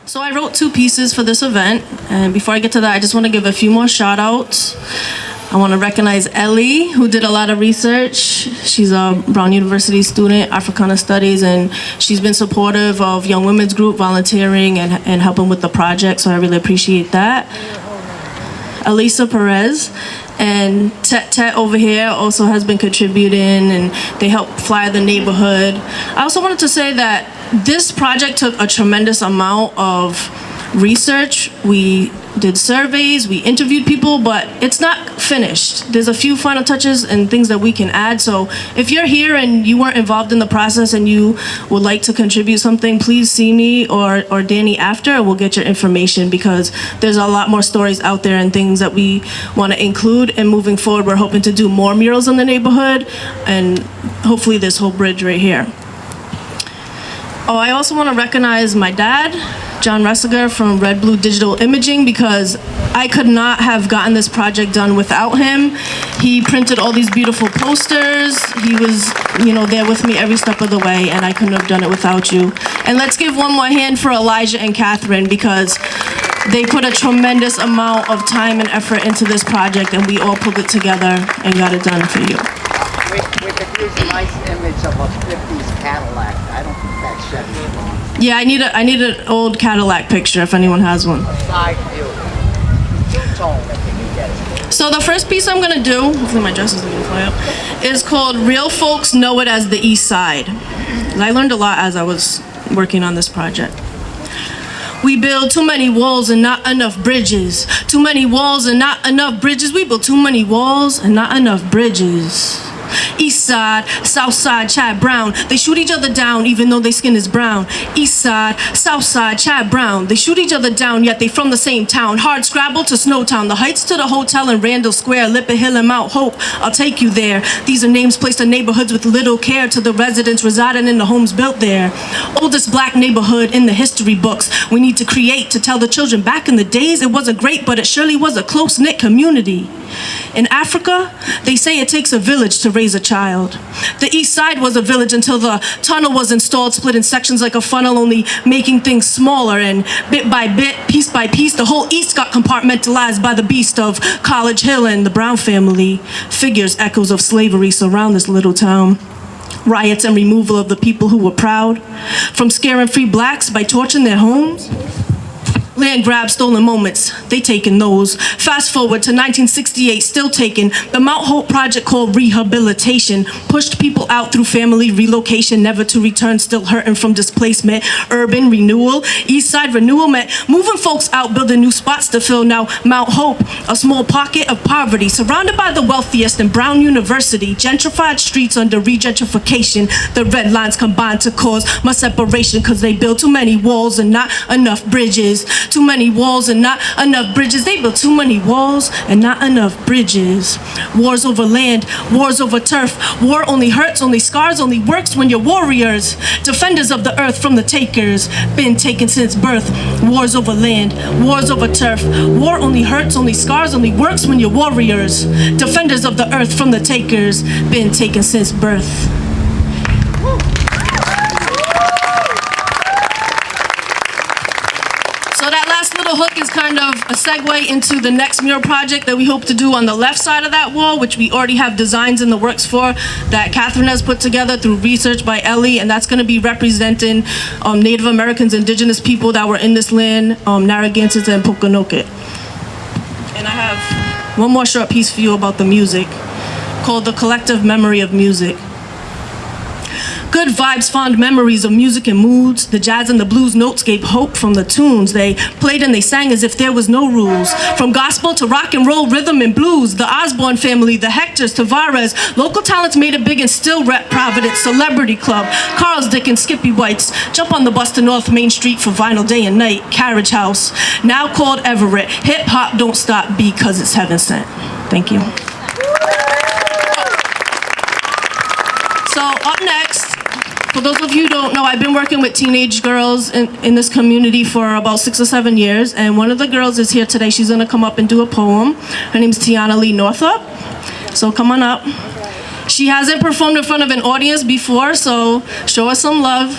So I wrote 2 pieces for this event, and before I get to that, I just want to give a few more shout-outs. I want to recognize Ellie, who did a lot of research. She's a Brown University student, Africana Studies, and she's been supportive of Young Women's Group, volunteering and helping with the project, so I really appreciate that. Elisa Perez and Tet over here also has been contributing, and they help flyer the neighborhood. I also wanted to say that this project took a tremendous amount of research. We did surveys, we interviewed people, but it's not finished. There's a few final touches and things that we can add. So if you're here and you weren't involved in the process and you would like to contribute something, please see me or Danny after, and we'll get your information, because there's a lot more stories out there and things that we want to include. And moving forward, we're hoping to do more murals in the neighborhood, and hopefully this whole bridge right here. Oh, I also want to recognize my dad, John Ressiger from Red Blue Digital Imaging, because I could not have gotten this project done without him. He printed all these beautiful posters. He was, there with me every step of the way, and I couldn't have done it without you. And let's give one more hand for Elijah and Catherine, because they put a tremendous amount of time and effort into this project, and we all pulled it together and got it done for you. We could use a nice image of a 50s Cadillac. I don't think that's Chevy. Yeah, I need an old Cadillac picture if anyone has one. Side view. Two-tone, if you can get it. So the first piece I'm gonna do, hopefully my dress isn't gonna fly up, is called Real Folks Know It as the East Side. And I learned a lot as I was working on this project. We build too many walls and not enough bridges. Too many walls and not enough bridges. We build too many walls and not enough bridges. East side, south side, Chad Brown. They shoot each other down even though their skin is brown. East side, south side, Chad Brown. They shoot each other down yet they from the same town. Hard scrabble to Snowtown. The Heights to the hotel in Randall Square. Lippet Hill and Mount Hope, I'll take you there. These are names placed in neighborhoods with little care to the residents residing in the homes built there. Oldest black neighborhood in the history books. We need to create to tell the children back in the days it wasn't great, but it surely was a close-knit community. In Africa, they say it takes a village to raise a child. The East Side was a village until the tunnel was installed, split in sections like a funnel, only making things smaller. And bit by bit, piece by piece, the whole East got compartmentalized by the beast of College Hill and the Brown family. Figures, echoes of slavery surround this little town. Riots and removal of the people who were proud. From scaring free blacks by torching their homes. Land grab, stolen moments, they taking those. Fast forward to 1968, still taking. The Mt Hope project called rehabilitation pushed people out through family relocation, never to return, still hurting from displacement. Urban renewal, East Side renewal meant moving folks out, building new spots to fill. Now Mt Hope, a small pocket of poverty, surrounded by the wealthiest in Brown University. Gentrified streets under regentrification. The red lines combined to cause my separation, cause they build too many walls and not enough bridges. Too many walls and not enough bridges. They built too many walls and not enough bridges. Wars over land, wars over turf. War only hurts, only scars, only works when you're warriors. Defenders of the earth from the takers. Been taken since birth. Wars over land, wars over turf. War only hurts, only scars, only works when you're warriors. Defenders of the earth from the takers. Been taken since birth. So that last little hook is kind of a segue into the next mural project that we hope to do on the left side of that wall, which we already have designs in the works for, that Catherine has put together through research by Ellie, and that's going to be representing Native Americans, indigenous people that were in this land, Narragansett and Pokanoket. And I have one more short piece for you about the music, called The Collective Memory of Music. Good vibes, fond memories of music and moods. The jazz and the blues notes gave hope from the tunes. They played and they sang as if there was no rules. From gospel to rock and roll, rhythm and blues. The Osborne family, the Hectors, Tavares. Local talents made it big and still rep Providence. Celebrity Club, Carl's Dickens, Skippy Whites. Jump on the bus to North Main Street for vinyl day and night. Carriage House, now called Everett. Hip hop don't stop because it's heaven sent. Thank you. So up next, for those of you who don't know, I've been working with teenage girls in this community for about 6 or 7 years, and one of the girls is here today. She's gonna come up and do a poem. Her name's Tiana Lee Northup, so come on up. She hasn't performed in front of an audience before, so show us some love.